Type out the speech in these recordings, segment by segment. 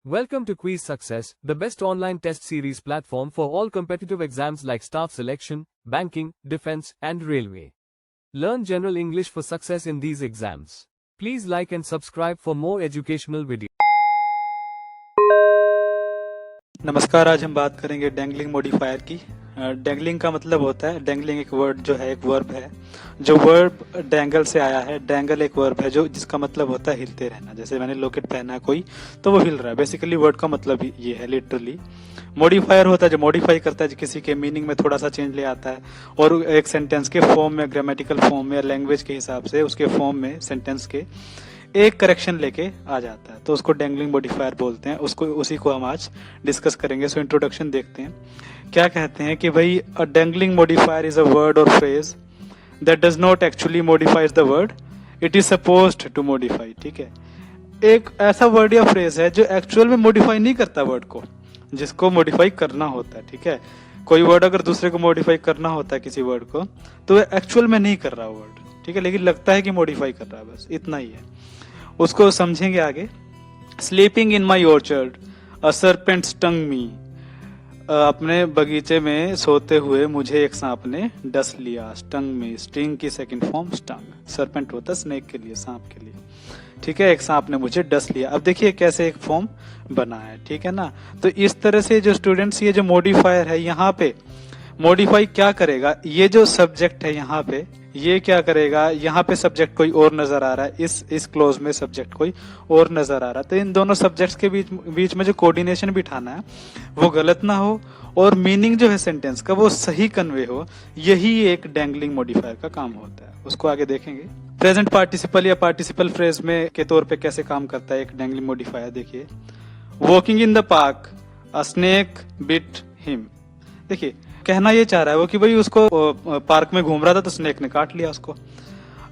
Welcome to Quiz Success, the best online test series platform for all competitive exams like staff selection, banking, defense, and railway. Learn general English for success in these exams. Please like and subscribe for more educational videos. नमस्कार, आज हम बात करेंगे dangling modifier की। Dangling का मतलब होता है, डैंगलिंग एक वर्ड जो है, एक वर्ब है। जो वर्ब डैंगल से आया है, डैंगल एक वर्ब है जो जिसका मतलब होता है हिलते रहना। जैसे मैंने लॉकेट पहना है कोई, तो वो हिल रहा है। बेसिकली वर्ड का मतलब ये है लिटरली। मॉडिफायर होता है जो मॉडिफाई करता है, किसी के मीनिंग में थोड़ा सा चेंज ले आता है और एक सेंटेंस के फॉर्म में, ग्रामेटिकल फॉर्म में या लैंग्वेज के हिसाब से उसके फॉर्म में सेंटेंस के एक करेक्शन लेके आ जाता है, तो उसको डैंगलिंग मॉडिफायर बोलते हैं। उसी को हम आज डिस्कस करेंगे। सो इंट्रोडक्शन देखते हैं। क्या कहते हैं कि भाई a dangling modifier is a word और phrase that does not actually modifies the word it is supposed to modify. ठीक है, एक ऐसा वर्ड या फ्रेज है जो एक्चुअल में मॉडिफाई नहीं करता वर्ड को, जिसको मॉडिफाई करना होता है। ठीक है, कोई वर्ड अगर दूसरे को मॉडिफाई करना होता है किसी वर्ड को, तो एक्चुअल में नहीं कर रहा वर्ड। ठीक है, लेकिन लगता है कि मॉडिफाई कर रहा है, बस इतना ही है। उसको समझेंगे आगे। Sleeping in my orchard a serpent stung me. अपने बगीचे में सोते हुए मुझे एक सांप ने डस लिया। स्टंग में, स्टिंग की सेकंड फॉर्म स्टंग। सर्पेंट होता है स्नेक के लिए, सांप के लिए। ठीक है, एक सांप ने मुझे डस लिया। अब देखिए कैसे एक फॉर्म बना है। ठीक है ना, तो इस तरह से जो स्टूडेंट्स, ये जो मॉडिफायर है, यहाँ पे मॉडिफाई क्या करेगा, ये जो सब्जेक्ट है यहाँ पे, ये क्या करेगा, यहाँ पे सब्जेक्ट कोई और नजर आ रहा है, इस क्लोज में सब्जेक्ट कोई और नजर आ रहा है। तो इन दोनों सब्जेक्ट्स के बीच में जो कोऑर्डिनेशन बिठाना है वो गलत ना हो और मीनिंग जो है सेंटेंस का वो सही कन्वे हो, यही एक डैंगलिंग मॉडिफायर का काम होता है। उसको आगे देखेंगे। प्रेजेंट पार्टिसिपल या पार्टिसिपल फ्रेज में के तौर पे कैसे काम करता है एक डैंगलिंग मॉडिफायर, देखिए। Walking in the park a snake bit him. देखिए कहना ये चाह रहा है वो कि भाई उसको पार्क में घूम रहा था तो स्नेक ने काट लिया उसको।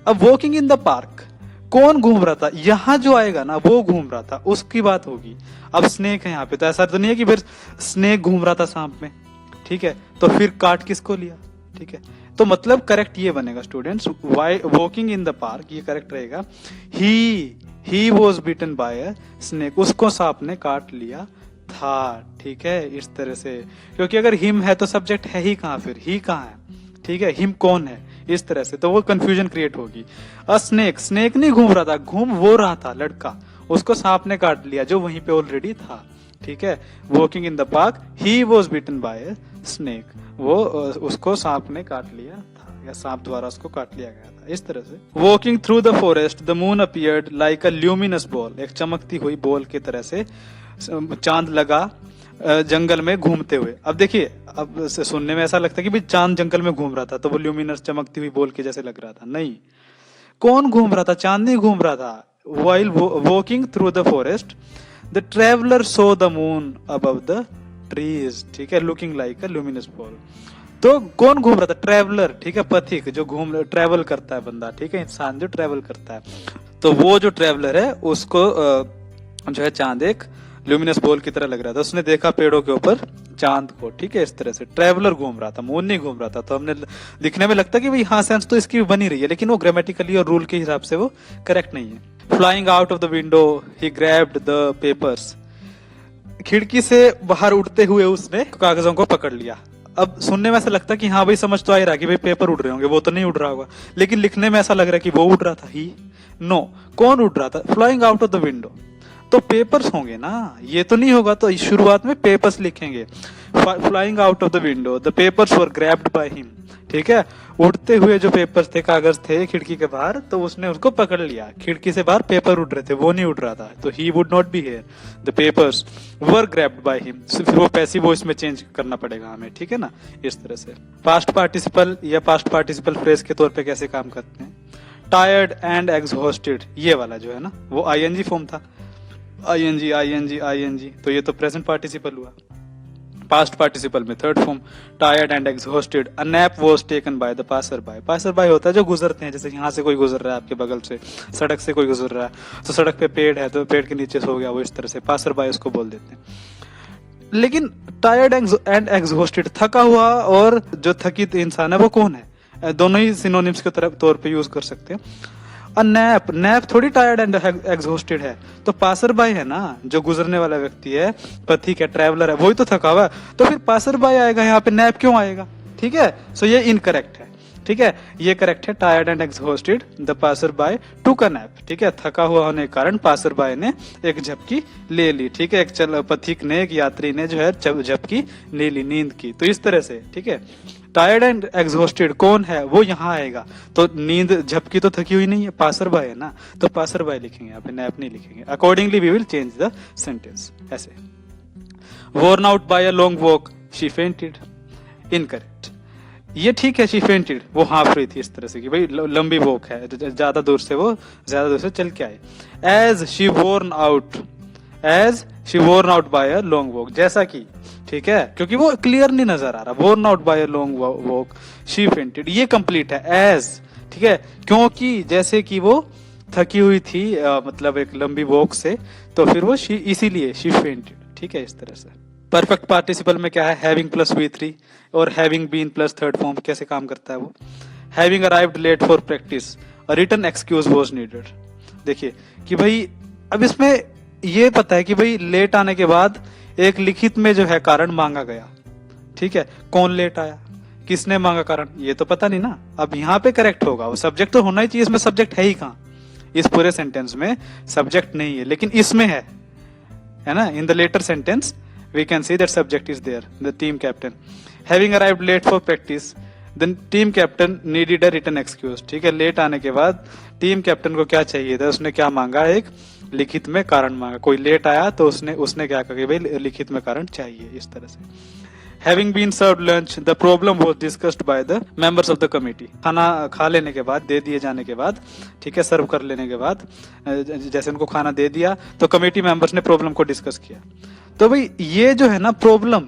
अब वॉकिंग इन द पार्क, कौन घूम रहा था, यहां जो आएगा ना वो घूम रहा था, उसकी बात होगी। अब स्नेक है यहाँ पे, तो ऐसा तो नहीं है कि फिर स्नेक घूम रहा था सांप में। ठीक है, तो फिर काट किसको लिया। ठीक है, तो मतलब करेक्ट ये बनेगा students, why walking in the park, ये करेक्ट रहेगा। ही was beaten by a snake, उसको सांप ने काट लिया था। ठीक है, इस तरह से, क्योंकि अगर हिम है तो सब्जेक्ट है ही कहाँ, फिर ही कहाँ है। ठीक है, हिम कौन है, इस तरह से तो वो कंफ्यूजन क्रिएट होगी। अ स्नेक, स्नेक नहीं घूम रहा था, घूम वो रहा था लड़का, उसको सांप ने काट लिया जो वहीं पे ऑलरेडी था। ठीक है, walking in the park he was beaten by a snake, वो उसको सांप ने काट लिया था या सांप द्वारा उसको काट लिया गया था। इस तरह से walking through the forest the moon appeared like a luminous ball, एक चमकती हुई बॉल की तरह से चांद लगा जंगल में घूमते हुए। अब देखिए, अब सुनने में ऐसा लगता है कि भाई चांद जंगल में घूम रहा था तो वो ल्यूमिनस चमकती हुई बॉल के जैसे लग रहा था। नहीं, कौन घूम रहा था, चांद नहीं घूम रहा था। While walking through the forest, the traveler saw the moon above the trees. ठीक है, looking like a luminous ball. तो कौन घूम रहा था, ट्रेवलर। ठीक है, पथिक, जो ट्रेवल करता है बंदा। ठीक है, इंसान जो ट्रेवल करता है, तो वो जो ट्रेवलर है उसको जो है चांद एक ल्यूमिनस बॉल की तरह लग रहा था। उसने देखा पेड़ों के ऊपर चांद को। ठीक है, इस तरह से ट्रेवलर घूम रहा था, मून नहीं घूम रहा था। तो हमने दिखने में लगता कि भाई हाँ, सेंस तो इसकी बनी रही है, लेकिन वो ग्रामेटिकली और रूल के हिसाब से वो करेक्ट नहीं है। Flying out of the window he grabbed the papers, खिड़की से बाहर उड़ते हुए उसने कागजों को पकड़ लिया। अब सुनने में ऐसा लगता कि हाँ भाई, समझ तो आ ही रहा कि भाई पेपर उड़ रहे होंगे, वो तो नहीं उड़ रहा होगा, लेकिन लिखने में ऐसा लग रहा है कि वो उड़ रहा था। ही नो, कौन उड़ रहा था, flying out of the window, तो पेपर्स होंगे ना, ये तो नहीं होगा। तो शुरुआत में पेपर्स लिखेंगे। Flying out of the window the papers were grabbed by him. ठीक है, उड़ते हुए जो पेपर्स थे, कागज थे खिड़की के बाहर, तो उसने उसको पकड़ लिया। खिड़की से बाहर पेपर उड़ रहे थे, वो नहीं उड़ रहा था, तो he would not be here. The papers were grabbed by him, फिर वो पैसिव वॉइस में चेंज करना पड़ेगा हमें। ठीक है ना, इस तरह से। पास्ट पार्टिसिपल या पास्ट पार्टिसिपल फ्रेज के तौर पे कैसे काम करते हैं। टायर्ड एंड एग्जॉस्टेड, ये वाला जो है ना, वो आईएनजी फॉर्म था। आईएनजी आईएनजी आईएनजी, तो ये तो प्रेजेंट पार्टिसिपल हुआ। पास्ट पार्टिसिपल में third form, tired and exhausted a nap was taken by the passer by. Passer by होता है जो गुजरते हैं, जैसे यहाँ से कोई गुजर रहा है आपके बगल से, सड़क से कोई गुजर रहा है, तो सड़क पे पेड़ है तो पेड़ के नीचे सो गया, वो इस तरह से पासर बाय उसको बोल देते हैं। लेकिन टायर्ड एंड एग्जॉस्टेड, थका हुआ और जो थकित इंसान है वो कौन है, दोनों ही सिनोनिम्स के तौर पे यूज कर सकते हैं। अ नैप, नैप थोड़ी टायर्ड एंड एग्जॉस्टेड है, तो पासर बाय है ना, जो गुजरने वाला व्यक्ति है, पथिक है, ट्रैवलर है, वही तो थका हुआ है, तो फिर पासर बाय आएगा यहाँ पे, नैप क्यों आएगा? ठीक है, सो ये इनकरेक्ट है। ठीक है, ये करेक्ट है, tired and exhausted the passer by took a nap. ठीक है, थका हुआ होने के कारण पासर बाय ने एक झपकी ले ली। ठीक है, एक पथिक ने, एक यात्री ने जो है झपकी ले ली, नींद की। तो इस तरह से, ठीक है, टायर्ड एंड एग्जॉस्टेड कौन है, वो यहाँ आएगा, तो नींद झपकी तो थकी हुई नहीं है, पासर बाय है ना, तो पासर बाय लिखेंगे यहाँ पे, नैप नहीं लिखेंगे। Accordingly we will change the sentence ऐसे। worn out by a long walk she fainted, incorrect. ये ठीक है, शी फेंटेड, वो हाँफ रही थी इस तरह से कि भाई लंबी वॉक है, ज्यादा दूर से चल के आए। As she worn out by a long walk, जैसा कि, ठीक है, क्योंकि वो क्लियर नहीं नजर आ रहा, worn out by a long walk she fainted, ये कंप्लीट है एज। ठीक है, क्योंकि जैसे कि वो थकी हुई थी, मतलब एक लंबी वॉक से, तो फिर वो शी, इसीलिए शी फेंटेड। ठीक है, इस तरह से। परफेक्ट पार्टिसिपल में क्या है, हैविंग प्लस V3 और having been plus third form कैसे काम करता है वो। Having arrived late for practice, written excuse was needed. देखिए कि भाई अब इसमें ये पता है कि भाई लेट आने के बाद एक लिखित में जो है कारण मांगा गया। ठीक है, कौन लेट आया, किसने मांगा कारण, ये तो पता नहीं ना। अब यहाँ पे करेक्ट होगा, वो सब्जेक्ट तो होना ही चाहिए, इसमें सब्जेक्ट है ही कहाँ, इस पूरे सेंटेंस में सब्जेक्ट नहीं है, लेकिन इसमें है ना। In the latter sentence we can see that subject is there, the team captain having arrived late for practice, then team captain needed a written excuse। ठीक है, लेट आने के बाद टीम कैप्टन को क्या चाहिए था, उसने क्या मांगा, एक लिखित में कारण मांगा। कोई लेट आया तो उसने क्या कहा कि भाई लिखित में कारण चाहिए, इस तरह से। Having been served lunch, the problem was discussed by the members of the committee। खाना खा लेने के बाद, दे दिए जाने के बाद, ठीक है, सर्व कर लेने के बाद, जैसे उनको खाना दे दिया तो कमेटी मेंबर्स ने प्रॉब्लम को डिस्कस किया। तो भाई ये जो है ना प्रॉब्लम,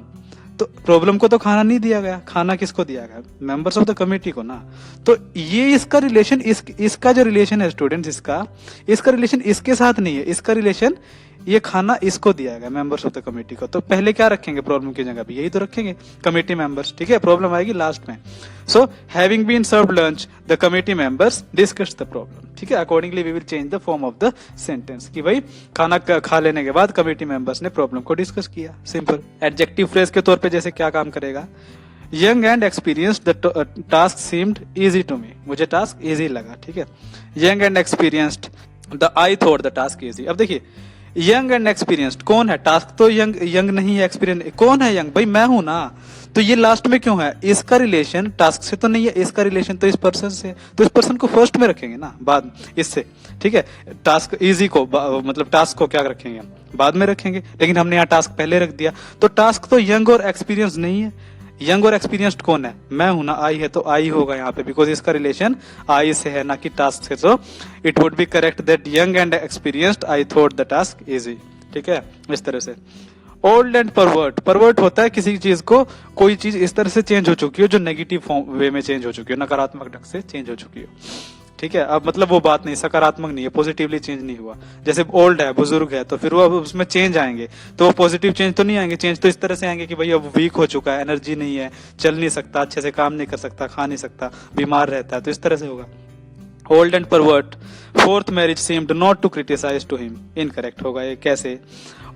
तो प्रॉब्लम को तो खाना नहीं दिया गया, खाना किसको दिया गया, मेंबर्स ऑफ द कमेटी को ना। तो ये इसका रिलेशन, इसका जो रिलेशन है स्टूडेंट्स, इसका रिलेशन इसके साथ नहीं है, इसका रिलेशन ये खाना इसको दिया गया, मेंबर्स ऑफ द कमेटी को। तो पहले क्या रखेंगे प्रॉब्लम की जगह पे, यही तो रखेंगे, कमेटी मेंबर्स। ठीक है, प्रॉब्लम आएगी लास्ट में। So having been served lunch the committee members discussed the problem. ठीक है, accordingly we will change the form of the sentence कि भाई खाना खा लेने के बाद कमेटी मेंबर्स ने प्रॉब्लम को डिस्कस किया। सिंपल। एडजेक्टिव फ्रेज के तौर पे जैसे क्या काम करेगा, young and experienced the task seemed easy to me, मुझे टास्क इजी लगा। ठीक है, young and experienced the I thought the task easy. अब देखिए यंग एंड एक्सपीरियंस्ड कौन है, टास्क तो यंग नहीं है, एक्सपीरियंस कौन है, यंग, भाई मैं हूं ना। तो ये लास्ट में क्यों है, इसका रिलेशन टास्क से तो नहीं है, इसका रिलेशन तो इस पर्सन से, तो इस पर्सन को फर्स्ट में रखेंगे ना, बाद इससे। ठीक है, टास्क इजी को मतलब टास्क को क्या रखेंगे, बाद में रखेंगे, लेकिन हमने यहाँ टास्क पहले रख दिया। तो टास्क तो यंग और एक्सपीरियंस नहीं है, यंग और एक्सपीरियंस्ड कौन है, मैं हूं ना, आई है, तो आई होगा यहाँ पे, बिकॉज इसका रिलेशन आई से है ना कि टास्क से। So it would be correct that young and experienced I thought the task easy. ठीक है, इस तरह से। ओल्ड एंड परवर्ट, परवर्ट होता है किसी चीज को, कोई चीज इस तरह से चेंज हो चुकी हो जो नेगेटिव फॉर्म वे में चेंज हो चुकी हो, नकारात्मक ढंग से चेंज हो चुकी हो। ठीक है, अब मतलब वो बात नहीं, सकारात्मक नहीं है, पॉजिटिवली चेंज नहीं हुआ। जैसे ओल्ड है, बुजुर्ग है, तो फिर वो अब उसमें चेंज आएंगे, तो वो पॉजिटिव चेंज तो नहीं आएंगे, चेंज तो इस तरह से आएंगे कि भाई अब वीक हो चुका है, एनर्जी नहीं है, चल नहीं सकता, अच्छे से काम नहीं कर सकता, खा नहीं सकता, बीमार रहता है, तो इस तरह से होगा। Old and pervert, fourth marriage seemed not to criticise to him, incorrect होगा ये। कैसे,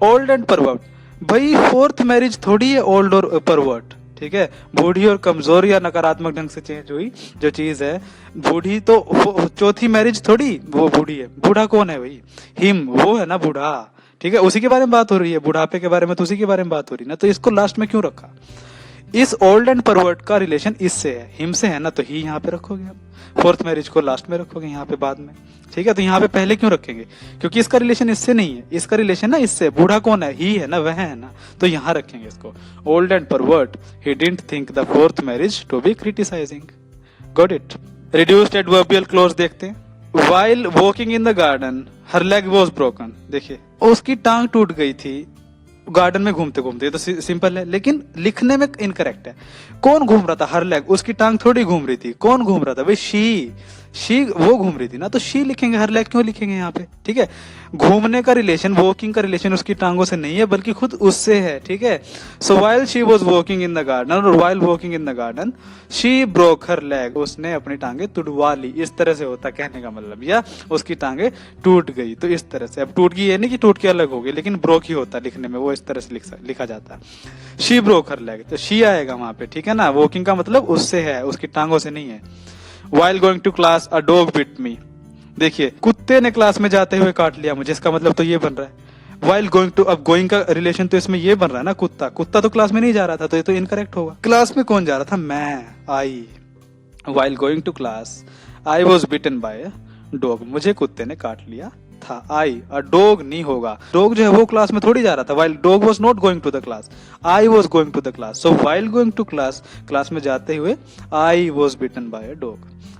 ओल्ड एंड परवर्ट, भाई फोर्थ मैरिज थोड़ी है ओल्ड और परवर्ट। ठीक है, बूढ़ी और कमजोर या नकारात्मक ढंग से चेंज हुई जो चीज है, बूढ़ी तो चौथी मैरिज थोड़ी वो बूढ़ी है, बूढ़ा कौन है भाई, हिम, वो है ना बूढ़ा। ठीक है, उसी के बारे में बात हो रही है, बुढ़ापे के बारे में तो उसी के बारे में बात हो रही है ना, तो इसको लास्ट में क्यों रखा। इस ओल्ड एंड परवर्ट का रिलेशन इससे है, हिम से है ना, तो ही यहाँ पे रखोगे आप, फोर्थ मैरिज को लास्ट में रखोगे यहाँ पे बाद में। ठीक है, तो यहाँ पे पहले क्यों रखेंगे, क्योंकि इसका रिलेशन इससे नहीं है, इसका रिलेशन ना इससे, बूढ़ा कौन है, ही है ना, वह है ना, तो यहाँ रखेंगे इसको। Old and pervert, he didn't think the fourth marriage to be criticising. Got it. Reduced adverbial clause देखते हैं। While walking in the garden, her leg was broken। देखिए उसकी टांग टूट गई थी गार्डन में घूमते घूमते, तो सिंपल है, लेकिन लिखने में इनकरेक्ट है। कौन घूम रहा था, हर लेग, उसकी टांग थोड़ी घूम रही थी, कौन घूम रहा था भाई, शी। शी वो घूम रही थी ना, तो शी लिखेंगे, हर लेग क्यों लिखेंगे यहाँ पे, ठीक है। घूमने का रिलेशन, वॉकिंग का रिलेशन उसकी टांगों से नहीं है बल्कि खुद उससे है, ठीक है। So while she was walking in the garden, और while walking in the garden she broke her leg, उसने अपनी टांगे तुड़वा ली, इस तरह से होता कहने का मतलब, या उसकी टांगे टूट गई, तो इस तरह से। अब टूट गई ये नहीं कि टूट के अलग हो गई, लेकिन ब्रोक ही होता लिखने में, वो इस तरह से लिखा जाता है। शी ब्रोक हर लेग, तो शी आएगा वहां पे, ठीक है ना। वॉकिंग का मतलब उससे है, उसकी टांगों से नहीं है। While going to class a dog bit me, देखिए कुत्ते ने क्लास में जाते हुए काट लिया मुझे, इसका मतलब तो ये बन रहा है। वाइल गोइंग टू, अब गोइंग का रिलेशन तो इसमें ये बन रहा है ना, कुत्ता, कुत्ता तो क्लास में नहीं जा रहा था, तो ये तो इनकरेक्ट होगा। क्लास में कौन जा रहा था, मैं, I. While going to class I was bitten by dog, मुझे कुत्ते ने काट लिया था। आई, अ डॉग नहीं होगा, डॉग जो है वो क्लास में थोड़ी जा रहा था, while dog was not going to the class, I was going to the class. So while going to class, class में जाते हुए, I was bitten by a dog,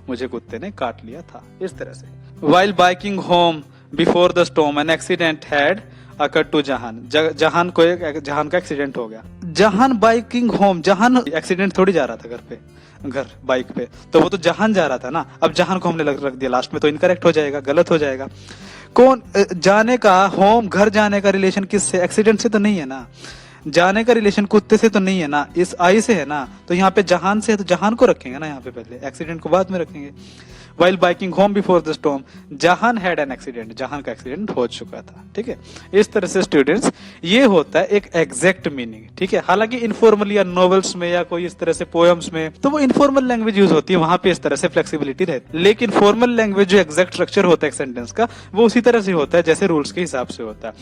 मुझे कुत्ते ने काट लिया था, इस तरह से। While biking home before the storm an accident had occur to Jahan, Jahan को जहान का एक्सीडेंट हो गया। जहान बाइकिंग होम, जहान एक्सीडेंट थोड़ी जा रहा था घर पे, घर बाइक पे, तो वो तो जहान जा रहा था ना। अब जहान को हमने रख दिया लास्ट में, तो इनकरेक्ट हो जाएगा, गलत हो जाएगा। कौन जाने का, होम घर जाने का रिलेशन किससे, एक्सीडेंट से तो नहीं है ना। जाने का रिलेशन कुत्ते से तो नहीं है ना, इस आई से है ना, तो यहाँ पे जहान से है, तो जहान को रखेंगे ना यहाँ पे पहले, एक्सीडेंट को बाद में रखेंगे। While biking home before the storm, जहान हैड एन एक्सीडेंट, जहान का एक्सीडेंट हो चुका था, ठीक है। इस तरह से स्टूडेंट्स ये होता है एक एग्जैक्ट मीनिंग, ठीक है। हालांकि इनफॉर्मल या नॉवेल्स में या कोई इस तरह से पोएम्स में तो वो इनफॉर्मल लैंग्वेज यूज होती है, वहां पे इस तरह से फ्लेक्सिबिलिटी रहती है। लेकिन फॉर्मल लैंग्वेज जो एग्जैक्ट स्ट्रक्चर होता है एक सेंटेंस का, वो उसी तरह से होता है जैसे रूल्स के हिसाब से होता है।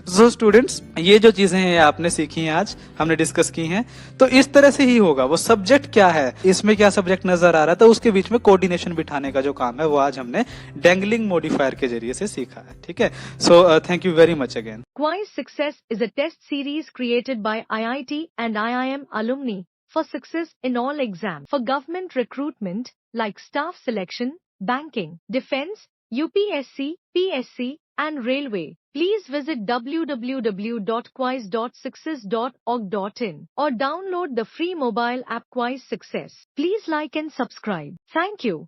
सो स्टूडेंट्स ये जो चीजें हैं आपने सीखी हैं, आज हमने डिस्कस की हैं, तो इस तरह से ही होगा। वो सब्जेक्ट क्या है, इसमें क्या सब्जेक्ट नजर आ रहा था, उसके बीच में कोऑर्डिनेशन बिठाने का जो काम है वो आज हमने डैंगलिंग मॉडिफायर के जरिए से सीखा है, ठीक है। So thank you very much again. Quiz Success is a test series created by IIT and IIM alumni for success in all exams for government recruitment like staff selection, banking, defense, UPSC, PSC, and railway. Please visit www.quiz.success.org.in or download the free mobile app Quiz Success. Please like and subscribe. Thank you.